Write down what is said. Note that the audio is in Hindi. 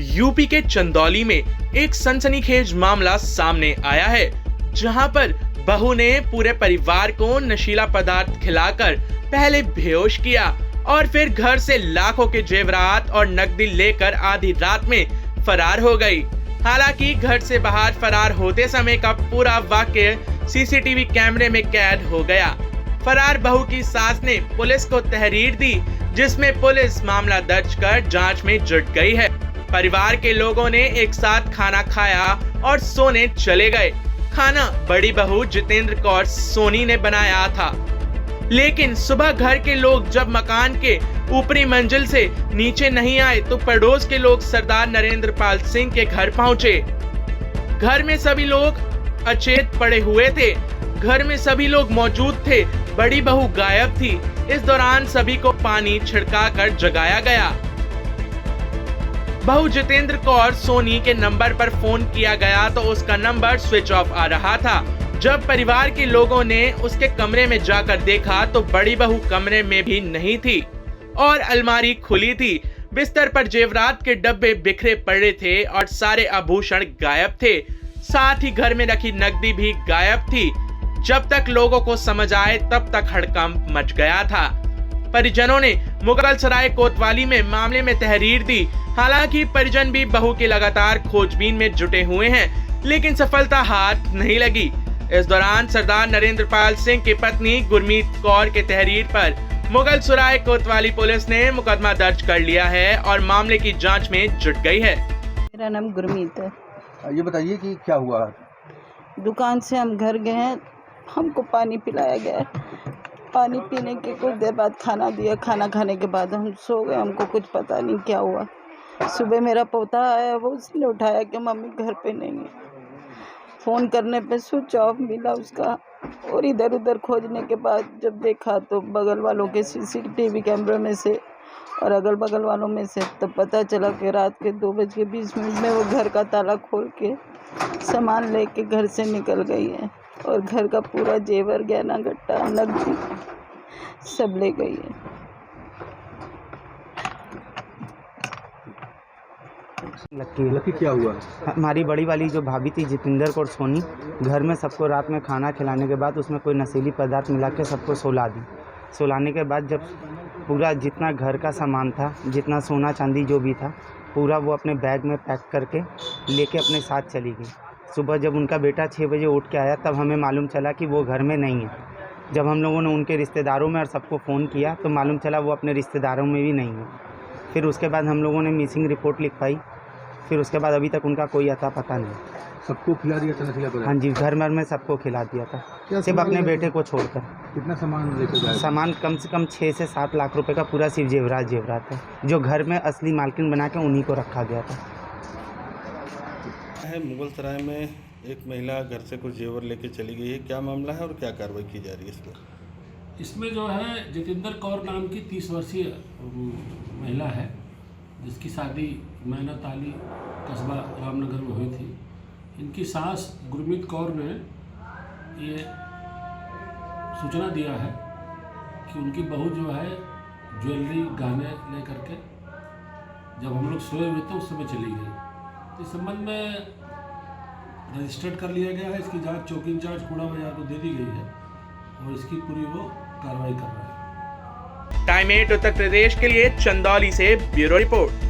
यूपी के चंदौली में एक सनसनीखेज मामला सामने आया है, जहां पर बहू ने पूरे परिवार को नशीला पदार्थ खिलाकर पहले बेहोश किया और फिर घर से लाखों के जेवरात और नकदी लेकर आधी रात में फरार हो गई। हालांकि घर से बाहर फरार होते समय का पूरा वाक्य सीसीटीवी कैमरे में कैद हो गया। फरार बहू की सास ने पुलिस को तहरीर दी, जिसमें पुलिस मामला दर्ज कर जांच में जुट गई है। परिवार के लोगों ने एक साथ खाना खाया और सोने चले गए। खाना बड़ी बहू जितेंद्र कौर सोनी ने बनाया था, लेकिन सुबह घर के लोग जब मकान के ऊपरी मंजिल से नीचे नहीं आए तो पड़ोस के लोग सरदार नरेंद्र पाल सिंह के घर पहुंचे। घर में सभी लोग अचेत पड़े हुए थे। घर में सभी लोग मौजूद थे। बड़ी बहू गायब थी। इस दौरान सभी को पानी छिड़काकर जगाया गया। बहू जितेंद्र कौर सोनी के नंबर पर फोन किया गया तो उसका नंबर स्विच ऑफ आ रहा था। जब परिवार के लोगों ने उसके कमरे में जाकर देखा तो बड़ी बहू कमरे में भी नहीं थी और अलमारी खुली थी। बिस्तर पर जेवरात के डब्बे बिखरे पड़े थे और सारे आभूषण गायब थे। साथ ही घर में रखी नकदी भी गायब थी। जब तक लोगों को समझ आए तब तक हड़कंप मच गया था। परिजनों ने मुगलसराय कोतवाली में मामले में तहरीर दी। हालांकि परिजन भी बहू की लगातार खोजबीन में जुटे हुए हैं, लेकिन सफलता हाथ नहीं लगी। इस दौरान सरदार नरेंद्र पाल सिंह की पत्नी गुरमीत कौर के तहरीर पर मुगलसराय कोतवाली पुलिस ने मुकदमा दर्ज कर लिया है और मामले की जांच में जुट गई है। मेरा नाम गुरमीत है। ये बताइए कि क्या हुआ? दुकान से हम घर गए हैं, हमको पानी पिलाया गया। पानी पीने के कुछ देर बाद खाना दिया। खाना खाने के बाद हम सो गए। हमको कुछ पता नहीं क्या हुआ। सुबह मेरा पोता आया, वो उसने उठाया कि मम्मी घर पे नहीं है। फ़ोन करने पे स्विच ऑफ मिला उसका, और इधर उधर खोजने के बाद जब देखा तो बगल वालों के सीसीटीवी कैमरे में से और अगल बगल वालों में से तब पता चला कि रात के 2:20 में वो घर का ताला खोल के सामान लेके घर से निकल गई है और घर का पूरा जेवर गहना गट्टा नकदी सब ले गई है। लकी क्या हुआ? हमारी बड़ी वाली जो भाभी थी जितेंद्र कौर सोनी, घर में सबको रात में खाना खिलाने के बाद उसमें कोई नशीली पदार्थ मिला के सबको सुला दी। सुलाने के बाद जब पूरा जितना घर का सामान था, जितना सोना चांदी जो भी था, पूरा वो अपने बैग में पैक करके लेके अपने साथ चली गई। सुबह जब उनका बेटा 6 बजे उठ के आया तब हमें मालूम चला कि वो घर में नहीं है। जब हम लोगों ने उनके रिश्तेदारों में और सबको फ़ोन किया तो मालूम चला वो अपने रिश्तेदारों में भी नहीं है। फिर उसके बाद हम लोगों ने मिसिंग रिपोर्ट लिखवाई। फिर उसके बाद अभी तक उनका कोई अता पता नहीं। सबको खिला दिया था नशीला पदार्थ? हाँ जी, घर में सबको खिला दिया था, सिर्फ अपने बेटे को छोड़कर। कितना सामान लेकर गए? सामान कम से कम 6 से 7 लाख रुपए का पूरा सिर्फ जेवरात है, जो घर में असली मालकिन बना के उन्हीं को रखा गया था। मुगलसराय में एक महिला घर से कुछ जेवर लेके चली गई है, क्या मामला है और क्या कार्रवाई की जा रही है इस पर? इसमें जो है जितेंद्र कौर नाम की 30 वर्षीय महिला है, जिसकी शादी मेहनत आली कस्बा रामनगर में हुई थी। इनकी सास गुरमीत कौर ने ये सूचना दिया है कि उनकी बहू जो है ज्वेलरी गहने ले करके जब हम लोग सोए हुए थे उस समय चली गई। इस संबंध में रजिस्टर्ड कर लिया गया है। इसकी जांच चौकी इंचार्ज कूड़ा बाजार को दे दी गई है और इसकी पूरी वो कार्रवाई कर रहा है। टाइम 8 उत्तर प्रदेश के लिए चंदौली से ब्यूरो रिपोर्ट।